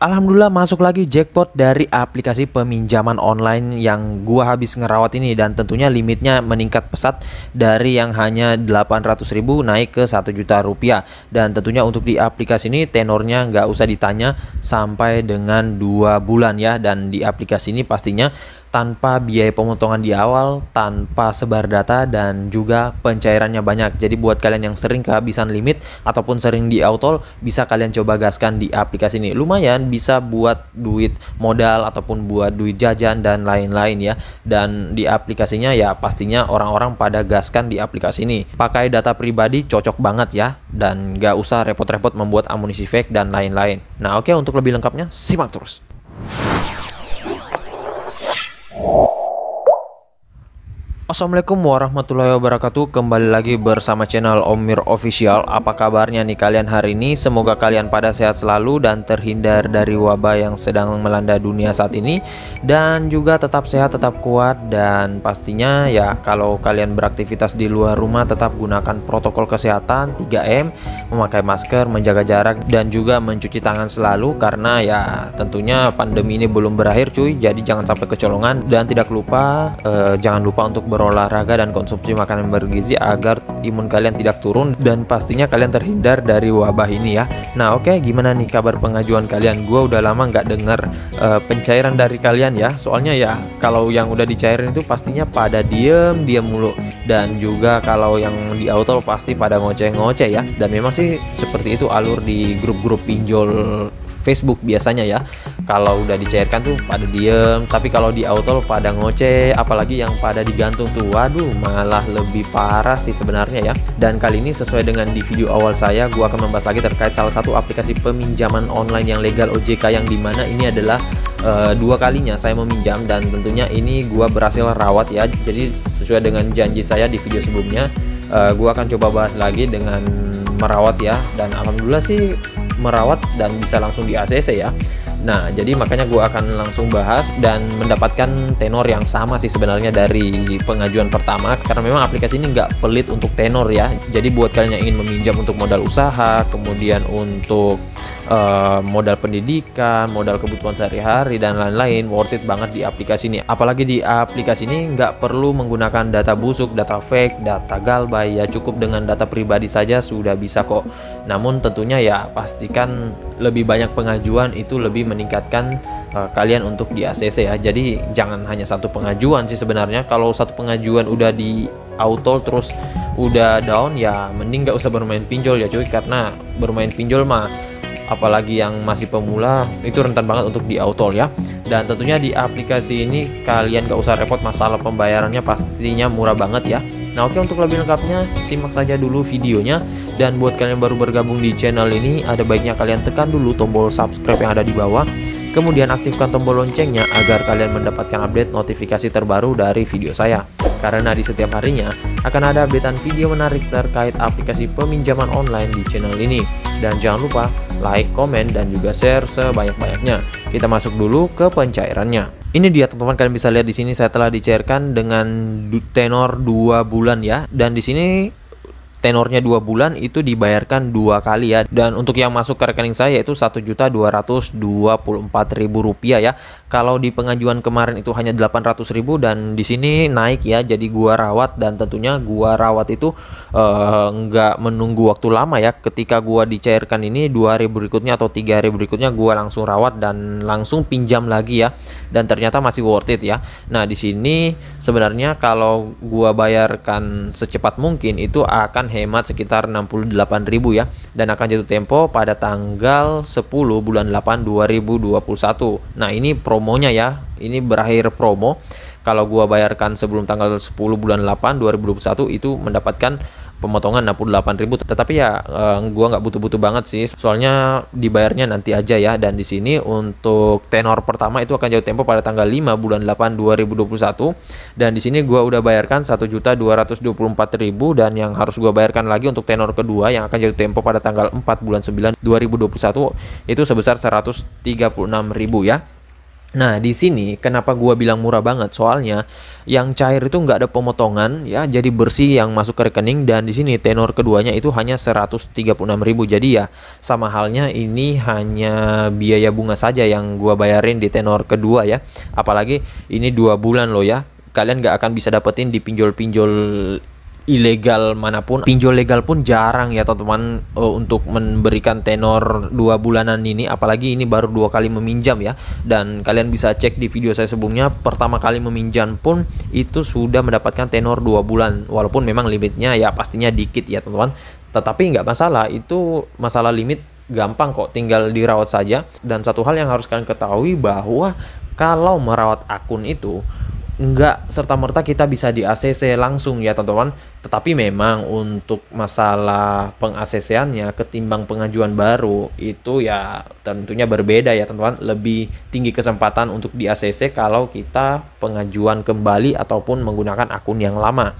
Alhamdulillah masuk lagi jackpot dari aplikasi peminjaman online yang gua habis ngerawat ini, dan tentunya limitnya meningkat pesat dari yang hanya 800.000 naik ke 1 juta rupiah. Dan tentunya untuk di aplikasi ini tenornya nggak usah ditanya, sampai dengan 2 bulan ya. Dan di aplikasi ini pastinya tanpa biaya pemotongan di awal, tanpa sebar data, dan juga pencairannya banyak. Jadi buat kalian yang sering kehabisan limit ataupun sering di auto, bisa kalian coba gaskan di aplikasi ini. Lumayan bisa buat duit modal ataupun buat duit jajan dan lain-lain ya. Dan di aplikasinya ya pastinya orang-orang pada gaskan di aplikasi ini. Pakai data pribadi cocok banget ya, dan gak usah repot-repot membuat amunisi fake dan lain-lain. Nah oke, untuk lebih lengkapnya simak terus. Assalamualaikum warahmatullahi wabarakatuh. Kembali lagi bersama channel Om Mir Official. Apa kabarnya nih kalian hari ini? Semoga kalian pada sehat selalu dan terhindar dari wabah yang sedang melanda dunia saat ini, dan juga tetap sehat, tetap kuat. Dan pastinya ya, kalau kalian beraktivitas di luar rumah, tetap gunakan protokol kesehatan 3M, memakai masker, menjaga jarak, dan juga mencuci tangan selalu. Karena ya tentunya pandemi ini belum berakhir cuy, jadi jangan sampai kecolongan. Dan tidak lupa jangan lupa untuk berolahraga dan konsumsi makanan bergizi agar imun kalian tidak turun, dan pastinya kalian terhindar dari wabah ini ya. Nah oke, gimana nih kabar pengajuan kalian? Gue udah lama nggak denger pencairan dari kalian ya. Soalnya ya kalau yang udah dicairin itu pastinya pada diem mulu, dan juga kalau yang di auto pasti pada ngoceh-ngoceh ya. Dan memang sih seperti itu alur di grup-grup pinjol Facebook biasanya ya. Kalau udah dicairkan tuh pada diem, tapi kalau di auto pada ngoceh, apalagi yang pada digantung tuh, waduh malah lebih parah sih sebenarnya ya. Dan kali ini sesuai dengan di video awal saya, gua akan membahas lagi terkait salah satu aplikasi peminjaman online yang legal OJK, yang dimana ini adalah dua kalinya saya meminjam, dan tentunya ini gua berhasil rawat ya. Jadi sesuai dengan janji saya di video sebelumnya, gua akan coba bahas lagi dengan merawat ya. Dan alhamdulillah sih merawat dan bisa langsung di ACC ya. Nah jadi makanya gue akan langsung bahas dan mendapatkan tenor yang sama sih sebenarnya dari pengajuan pertama, karena memang aplikasi ini nggak pelit untuk tenor ya. Jadi buat kalian yang ingin meminjam untuk modal usaha, kemudian untuk modal pendidikan, modal kebutuhan sehari-hari dan lain-lain, worth it banget di aplikasi ini. Apalagi di aplikasi ini nggak perlu menggunakan data busuk, data fake, data galbay ya. Cukup dengan data pribadi saja sudah bisa kok. Namun tentunya ya pastikan lebih banyak pengajuan itu lebih meningkatkan kalian untuk di ACC ya. Jadi jangan hanya satu pengajuan sih sebenarnya. Kalau satu pengajuan udah di auto terus udah down ya, mending nggak usah bermain pinjol ya cuy. Karena bermain pinjol mah, apalagi yang masih pemula, itu rentan banget untuk di auto ya. Dan tentunya di aplikasi ini kalian gak usah repot, masalah pembayarannya pastinya murah banget ya. Nah oke, untuk lebih lengkapnya simak saja dulu videonya. Dan buat kalian yang baru bergabung di channel ini, ada baiknya kalian tekan dulu tombol subscribe yang ada di bawah, kemudian aktifkan tombol loncengnya agar kalian mendapatkan update notifikasi terbaru dari video saya. Karena di setiap harinya akan ada updatean video menarik terkait aplikasi peminjaman online di channel ini. Dan jangan lupa like, komen, dan juga share sebanyak-banyaknya. Kita masuk dulu ke pencairannya. Ini dia teman-teman, kalian bisa lihat di sini saya telah dicairkan dengan tenor 2 bulan ya. Dan di sini tenornya 2 bulan itu dibayarkan 2 kali ya. Dan untuk yang masuk ke rekening saya itu Rp1.224.000 ya. Kalau di pengajuan kemarin itu hanya 800.000, dan di sini naik ya. Jadi gua rawat, dan tentunya gua rawat itu nggak menunggu waktu lama ya. Ketika gua dicairkan ini 2 hari berikutnya atau 3 hari berikutnya gua langsung rawat dan langsung pinjam lagi ya. Dan ternyata masih worth it ya. Nah di sini sebenarnya kalau gua bayarkan secepat mungkin itu akan hemat sekitar 68.000 ya, dan akan jatuh tempo pada tanggal 10 bulan 8 2021. Nah ini promonya ya, ini berakhir promo. Kalau gua bayarkan sebelum tanggal 10 bulan 8 2021 itu mendapatkan pemotongan 68.000, tetapi ya gua nggak butuh-butuh banget sih, soalnya dibayarnya nanti aja ya. Dan di sini untuk tenor pertama itu akan jatuh tempo pada tanggal 5 bulan 8 2021, dan di sini gua udah bayarkan Rp1.224.000, dan yang harus gua bayarkan lagi untuk tenor kedua yang akan jatuh tempo pada tanggal 4 bulan 9 2021 itu sebesar Rp136.000 ya. Nah, di sini kenapa gua bilang murah banget? Soalnya yang cair itu nggak ada pemotongan ya, jadi bersih yang masuk ke rekening, dan di sini tenor keduanya itu hanya 136.000. Jadi ya sama halnya ini hanya biaya bunga saja yang gua bayarin di tenor kedua ya. Apalagi ini 2 bulan loh ya. Kalian nggak akan bisa dapetin di pinjol-pinjol ilegal manapun. Pinjol legal pun jarang ya teman-teman untuk memberikan tenor 2 bulanan ini, apalagi ini baru 2 kali meminjam ya. Dan kalian bisa cek di video saya sebelumnya, pertama kali meminjam pun itu sudah mendapatkan tenor 2 bulan, walaupun memang limitnya ya pastinya dikit ya teman-teman, tetapi nggak masalah, itu masalah limit gampang kok, tinggal dirawat saja. Dan satu hal yang harus kalian ketahui bahwa kalau merawat akun itu nggak serta-merta kita bisa di ACC langsung ya teman-teman, tetapi memang untuk masalah peng-ACC-annya ketimbang pengajuan baru itu ya tentunya berbeda ya teman-teman, lebih tinggi kesempatan untuk di ACC kalau kita pengajuan kembali ataupun menggunakan akun yang lama.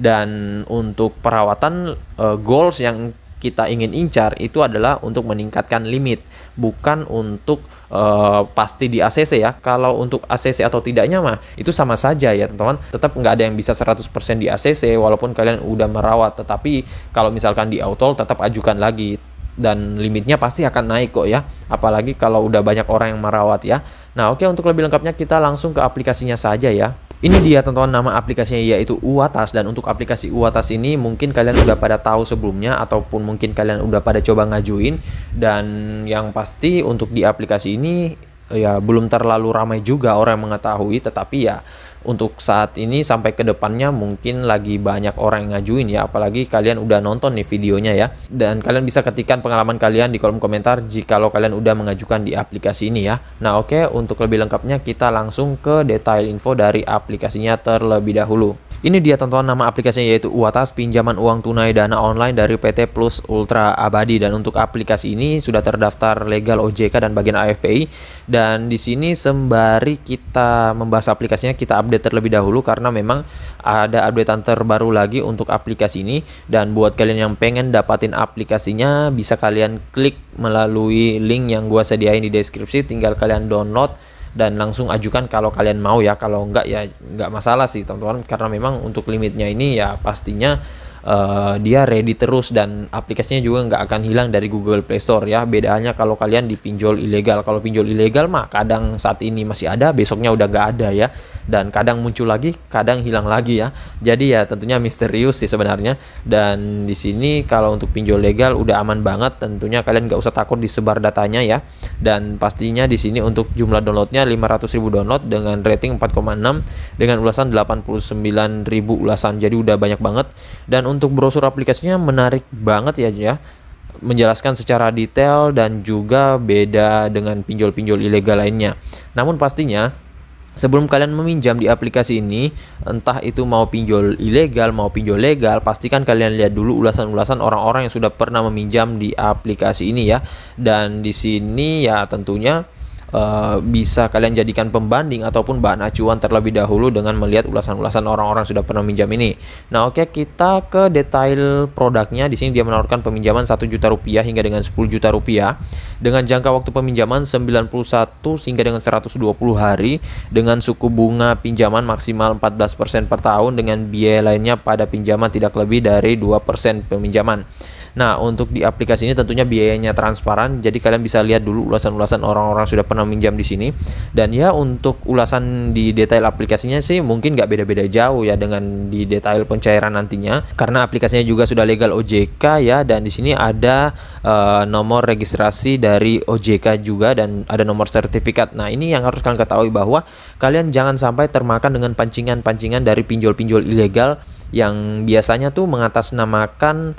Dan untuk perawatan goals yang kita ingin incar itu adalah untuk meningkatkan limit, bukan untuk pasti di ACC ya. Kalau untuk ACC atau tidaknya mah itu sama saja ya teman-teman, tetap nggak ada yang bisa 100% di ACC walaupun kalian udah merawat. Tetapi kalau misalkan di auto tetap ajukan lagi, dan limitnya pasti akan naik kok ya, apalagi kalau udah banyak orang yang merawat ya. Nah oke, untuk lebih lengkapnya kita langsung ke aplikasinya saja ya. Ini dia teman-teman, nama aplikasinya yaitu Uwatas. Dan untuk aplikasi Uwatas ini mungkin kalian udah pada tahu sebelumnya, ataupun mungkin kalian udah pada coba ngajuin. Dan yang pasti untuk di aplikasi ini ya belum terlalu ramai juga orang yang mengetahui, tetapi ya untuk saat ini sampai ke depannya mungkin lagi banyak orang yang ngajuin ya, apalagi kalian udah nonton nih videonya ya. Dan kalian bisa ketikkan pengalaman kalian di kolom komentar jikalau kalian udah mengajukan di aplikasi ini ya. Nah oke, untuk lebih lengkapnya kita langsung ke detail info dari aplikasinya terlebih dahulu. Ini dia teman-teman, nama aplikasinya yaitu Uwatas, pinjaman uang tunai dana online dari PT Plus Ultra Abadi. Dan untuk aplikasi ini sudah terdaftar legal OJK dan bagian AFPI. Dan di sini sembari kita membahas aplikasinya, kita update terlebih dahulu karena memang ada updatean terbaru lagi untuk aplikasi ini. Dan buat kalian yang pengen dapatin aplikasinya, bisa kalian klik melalui link yang gua sediain di deskripsi, tinggal kalian download dan langsung ajukan kalau kalian mau ya. Kalau enggak ya enggak masalah sih teman-teman, karena memang untuk limitnya ini ya pastinya dia ready terus, dan aplikasinya juga nggak akan hilang dari Google Play Store ya. Bedanya kalau kalian di pinjol ilegal, kalau pinjol ilegal mah kadang saat ini masih ada, besoknya udah nggak ada ya, dan kadang muncul lagi, kadang hilang lagi ya. Jadi ya tentunya misterius sih sebenarnya. Dan di sini kalau untuk pinjol legal udah aman banget, tentunya kalian nggak usah takut disebar datanya ya. Dan pastinya di sini untuk jumlah downloadnya 500.000 download dengan rating 4,6 dengan ulasan 89.000 ulasan, jadi udah banyak banget. Dan untuk brosur aplikasinya menarik banget ya, menjelaskan secara detail dan juga beda dengan pinjol-pinjol ilegal lainnya. Namun pastinya sebelum kalian meminjam di aplikasi ini, entah itu mau pinjol ilegal mau pinjol legal, pastikan kalian lihat dulu ulasan-ulasan orang-orang yang sudah pernah meminjam di aplikasi ini ya. Dan di sini ya tentunya bisa kalian jadikan pembanding ataupun bahan acuan terlebih dahulu dengan melihat ulasan-ulasan orang-orang sudah pernah minjam ini. Nah oke, kita ke detail produknya. Di sini dia menawarkan peminjaman 1 juta rupiah hingga dengan 10 juta rupiah dengan jangka waktu peminjaman 91 hingga dengan 120 hari dengan suku bunga pinjaman maksimal 14% per tahun dengan biaya lainnya pada pinjaman tidak lebih dari 2% peminjaman. Nah untuk di aplikasi ini tentunya biayanya transparan, jadi kalian bisa lihat dulu ulasan-ulasan orang-orang sudah pernah minjam di sini. Dan ya untuk ulasan di detail aplikasinya sih mungkin nggak beda-beda jauh ya dengan di detail pencairan nantinya, karena aplikasinya juga sudah legal OJK ya. Dan di sini ada nomor registrasi dari OJK juga, dan ada nomor sertifikat. Nah ini yang harus kalian ketahui, bahwa kalian jangan sampai termakan dengan pancingan-pancingan dari pinjol-pinjol ilegal yang biasanya tuh mengatasnamakan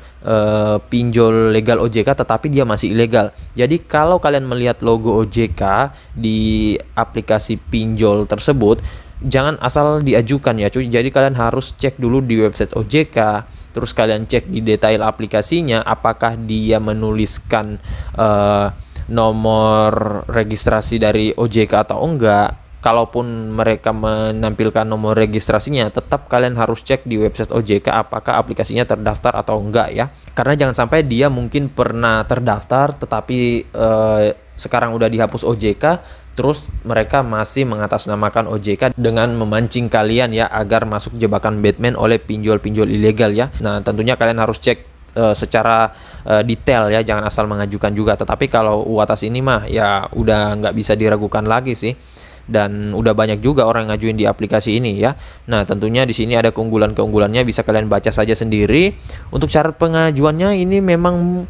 pinjol legal OJK tetapi dia masih ilegal. Jadi kalau kalian melihat logo OJK di aplikasi pinjol tersebut, jangan asal diajukan ya cuy. Jadi kalian harus cek dulu di website OJK, terus kalian cek di detail aplikasinya apakah dia menuliskan nomor registrasi dari OJK atau enggak. Kalaupun mereka menampilkan nomor registrasinya, tetap kalian harus cek di website OJK apakah aplikasinya terdaftar atau enggak ya. Karena jangan sampai dia mungkin pernah terdaftar tetapi sekarang udah dihapus OJK, terus mereka masih mengatasnamakan OJK dengan memancing kalian ya agar masuk jebakan Batman oleh pinjol-pinjol ilegal ya. Nah, tentunya kalian harus cek secara detail ya, jangan asal mengajukan juga. Tetapi kalau UATAS ini mah ya udah nggak bisa diragukan lagi sih. Dan udah banyak juga orang yang ngajuin di aplikasi ini ya. Nah, tentunya di sini ada keunggulan-keunggulannya, bisa kalian baca saja sendiri. Untuk syarat pengajuannya ini memang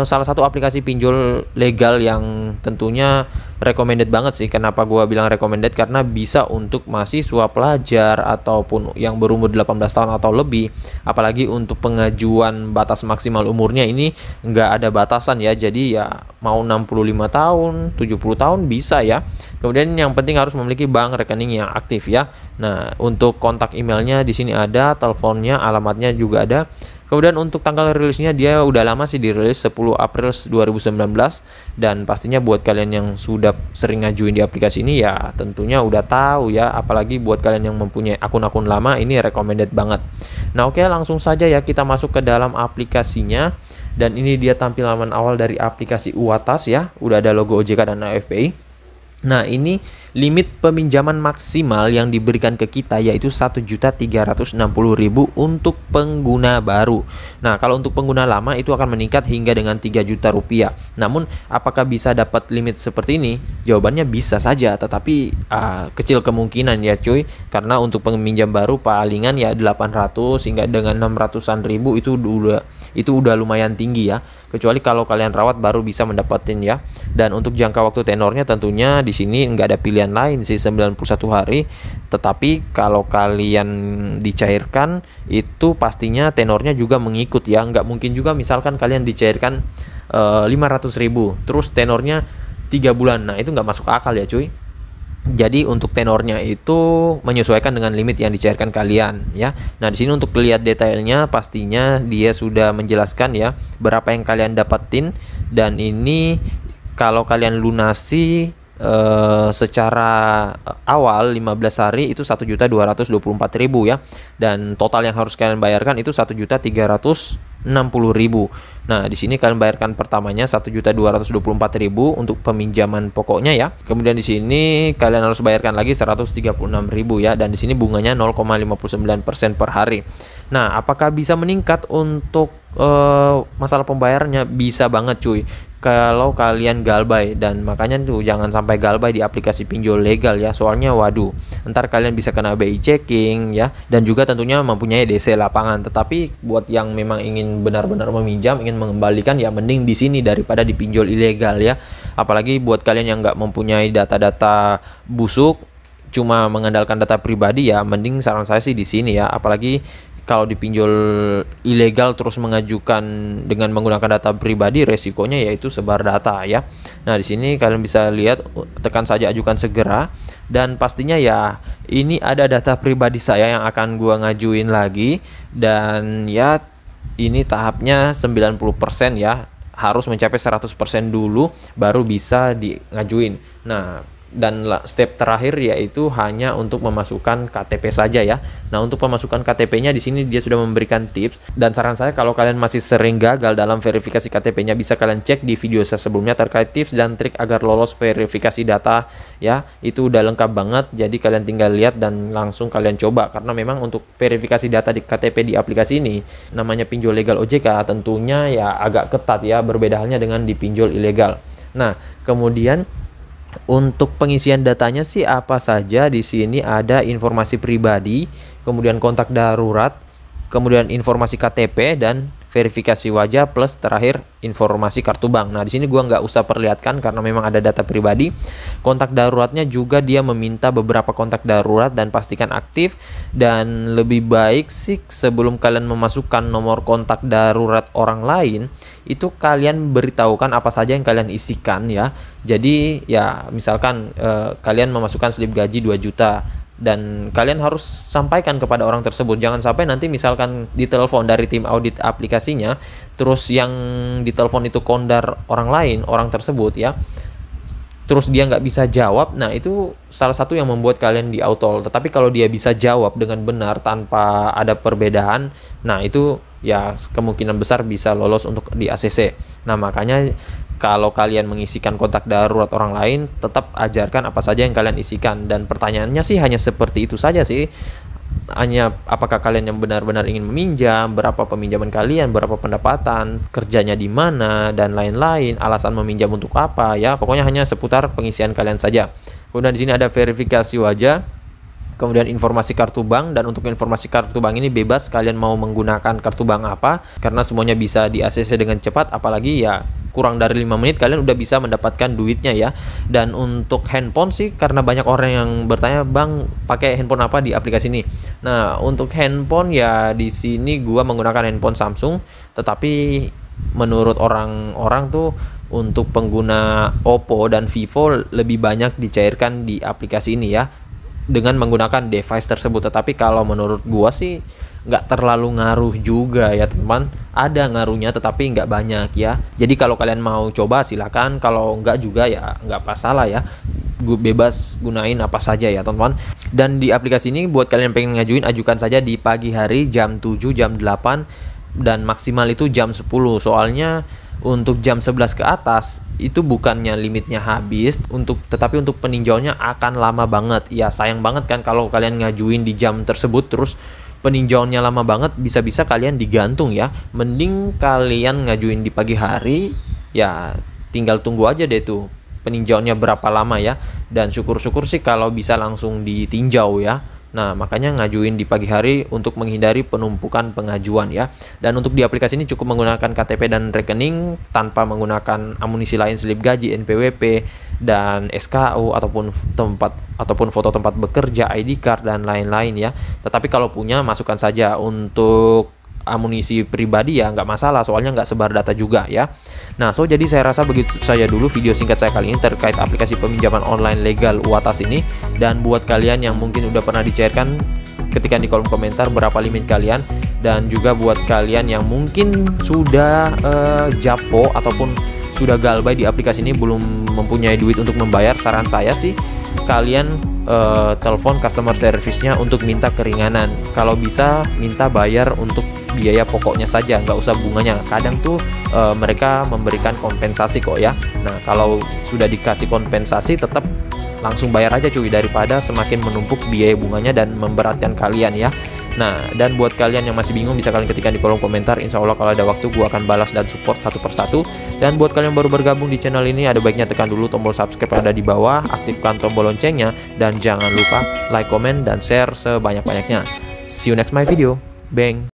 salah satu aplikasi pinjol legal yang tentunya recommended banget sih. Kenapa gua bilang recommended? Karena bisa untuk mahasiswa, pelajar, ataupun yang berumur 18 tahun atau lebih. Apalagi untuk pengajuan batas maksimal umurnya ini nggak ada batasan ya. Jadi ya mau 65 tahun, 70 tahun bisa ya. Kemudian yang penting harus memiliki bank rekening yang aktif ya. Nah, untuk kontak emailnya di sini ada, teleponnya, alamatnya juga ada. Kemudian untuk tanggal rilisnya dia udah lama sih dirilis 10 April 2019, dan pastinya buat kalian yang sudah sering ngajuin di aplikasi ini ya tentunya udah tahu ya, apalagi buat kalian yang mempunyai akun-akun lama ini recommended banget. Nah, oke, langsung saja ya kita masuk ke dalam aplikasinya, dan ini dia tampilan awal dari aplikasi UATAS ya, udah ada logo OJK dan AFPI. Nah, ini limit peminjaman maksimal yang diberikan ke kita yaitu 1.360.000 untuk pengguna baru. Nah, kalau untuk pengguna lama itu akan meningkat hingga dengan 3 juta rupiah. Namun, apakah bisa dapat limit seperti ini? Jawabannya bisa saja, tetapi kecil kemungkinan ya cuy. Karena untuk peminjam baru palingan ya 800 hingga dengan 600-an ribu itu udah lumayan tinggi ya. Kecuali kalau kalian rawat baru bisa mendapatkan ya. Dan untuk jangka waktu tenornya tentunya di sini nggak ada pilihan lain sih, 91 hari. Tetapi kalau kalian dicairkan itu pastinya tenornya juga mengikut ya. Nggak mungkin juga misalkan kalian dicairkan 500.000 terus tenornya 3 bulan. Nah, itu nggak masuk akal ya cuy. Jadi untuk tenornya itu menyesuaikan dengan limit yang dicairkan kalian ya. Nah, di sini untuk lihat detailnya pastinya dia sudah menjelaskan ya berapa yang kalian dapetin, dan ini kalau kalian lunasi secara awal 15 hari itu 1.224.000 ya, dan total yang harus kalian bayarkan itu 1.360.000. Nah, di sini kalian bayarkan pertamanya 1.224.000 untuk peminjaman pokoknya ya. Kemudian di sini kalian harus bayarkan lagi 136.000 ya, dan di sini bunganya 0,59% per hari. Nah, apakah bisa meningkat untuk masalah pembayarannya? Bisa banget cuy kalau kalian galbay, dan makanya tuh jangan sampai galbay di aplikasi pinjol legal ya, soalnya waduh ntar kalian bisa kena BI checking ya, dan juga tentunya mempunyai DC lapangan. Tetapi buat yang memang ingin benar-benar meminjam, ingin mengembalikan ya mending di sini daripada di pinjol ilegal ya. Apalagi buat kalian yang nggak mempunyai data-data busuk, cuma mengandalkan data pribadi ya, mending saran saya sih di sini ya. Apalagi kalau dipinjol ilegal terus mengajukan dengan menggunakan data pribadi, resikonya yaitu sebar data ya. Nah, di sini kalian bisa lihat, tekan saja ajukan segera, dan pastinya ya ini ada data pribadi saya yang akan gua ngajuin lagi, dan ya ini tahapnya 90% ya, harus mencapai 100% dulu baru bisa ngajuin. Nah, dan step terakhir yaitu hanya untuk memasukkan KTP saja ya. Nah, untuk pemasukan KTP-nya di sini dia sudah memberikan tips, dan saran saya kalau kalian masih sering gagal dalam verifikasi KTP-nya bisa kalian cek di video saya sebelumnya terkait tips dan trik agar lolos verifikasi data ya. Itu udah lengkap banget. Jadi kalian tinggal lihat dan langsung kalian coba, karena memang untuk verifikasi data di KTP di aplikasi ini namanya pinjol legal OJK tentunya ya agak ketat ya, berbeda halnya dengan di pinjol ilegal. Nah, kemudian untuk pengisian datanya sih apa saja di sini ada informasi pribadi, kemudian kontak darurat, kemudian informasi KTP dan verifikasi wajah, plus terakhir informasi kartu bank. Nah, di sini gua nggak usah perlihatkan karena memang ada data pribadi. Kontak daruratnya juga dia meminta beberapa kontak darurat dan pastikan aktif, dan lebih baik sih sebelum kalian memasukkan nomor kontak darurat orang lain itu kalian beritahukan apa saja yang kalian isikan ya. Jadi ya misalkan kalian memasukkan slip gaji 2 juta, dan kalian harus sampaikan kepada orang tersebut. Jangan sampai nanti misalkan ditelepon dari tim audit aplikasinya, terus yang ditelepon itu kondar orang lain, orang tersebut ya, terus dia nggak bisa jawab. Nah, itu salah satu yang membuat kalian di auto. Tetapi kalau dia bisa jawab dengan benar tanpa ada perbedaan, nah itu ya kemungkinan besar bisa lolos untuk di ACC. Nah, makanya kalau kalian mengisikan kontak darurat orang lain, tetap ajarkan apa saja yang kalian isikan. Dan pertanyaannya sih hanya seperti itu saja sih. Hanya apakah kalian yang benar-benar ingin meminjam, berapa peminjaman kalian, berapa pendapatan, kerjanya di mana, dan lain-lain, alasan meminjam untuk apa ya. Pokoknya hanya seputar pengisian kalian saja. Kemudian di sini ada verifikasi wajah. Kemudian informasi kartu bank, dan untuk informasi kartu bank ini bebas kalian mau menggunakan kartu bank apa, karena semuanya bisa di ACC dengan cepat, apalagi ya kurang dari 5 menit kalian udah bisa mendapatkan duitnya ya. Dan untuk handphone sih, karena banyak orang yang bertanya, "Bang, pakai handphone apa di aplikasi ini?" Nah, untuk handphone ya di sini gua menggunakan handphone Samsung, tetapi menurut orang-orang tuh untuk pengguna Oppo dan Vivo lebih banyak dicairkan di aplikasi ini ya, dengan menggunakan device tersebut. Tetapi kalau menurut gua sih nggak terlalu ngaruh juga ya teman, ada ngaruhnya tetapi nggak banyak ya. Jadi kalau kalian mau coba silakan, kalau nggak juga ya nggak masalah ya, gue bebas gunain apa saja ya teman-teman. Dan di aplikasi ini buat kalian yang pengen ngajuin, ajukan saja di pagi hari jam 7, jam 8, dan maksimal itu jam 10. Soalnya untuk jam 11 ke atas itu bukannya limitnya habis, tetapi untuk peninjauannya akan lama banget. Ya sayang banget kan kalau kalian ngajuin di jam tersebut terus peninjauannya lama banget, bisa-bisa kalian digantung ya. Mending kalian ngajuin di pagi hari, ya tinggal tunggu aja deh tuh peninjauannya berapa lama ya. Dan syukur-syukur sih kalau bisa langsung ditinjau ya. Nah, makanya ngajuin di pagi hari untuk menghindari penumpukan pengajuan ya. Dan untuk di aplikasi ini cukup menggunakan KTP dan rekening tanpa menggunakan amunisi lain, slip gaji, NPWP, dan SKU ataupun foto tempat bekerja, ID card, dan lain-lain ya. Tetapi kalau punya masukkan saja. Untuk amunisi pribadi ya nggak masalah, soalnya nggak sebar data juga ya. Nah, jadi saya rasa begitu saja dulu video singkat saya kali ini terkait aplikasi peminjaman online legal UATAS ini. Dan buat kalian yang mungkin udah pernah dicairkan, ketikkan di kolom komentar berapa limit kalian. Dan juga buat kalian yang mungkin sudah japo ataupun sudah galbay di aplikasi ini, belum mempunyai duit untuk membayar, saran saya sih kalian telepon customer service-nya untuk minta keringanan. Kalau bisa minta bayar untuk biaya pokoknya saja, nggak usah bunganya. Kadang tuh mereka memberikan kompensasi kok ya. Nah, kalau sudah dikasih kompensasi tetap langsung bayar aja cuy, daripada semakin menumpuk biaya bunganya dan memberatkan kalian ya. Nah, dan buat kalian yang masih bingung bisa kalian ketikkan di kolom komentar. Insya Allah kalau ada waktu gua akan balas dan support satu persatu. Dan buat kalian yang baru bergabung di channel ini, ada baiknya tekan dulu tombol subscribe yang ada di bawah, aktifkan tombol loncengnya, dan jangan lupa like, comment, dan share sebanyak-banyaknya. See you next my video. Bang.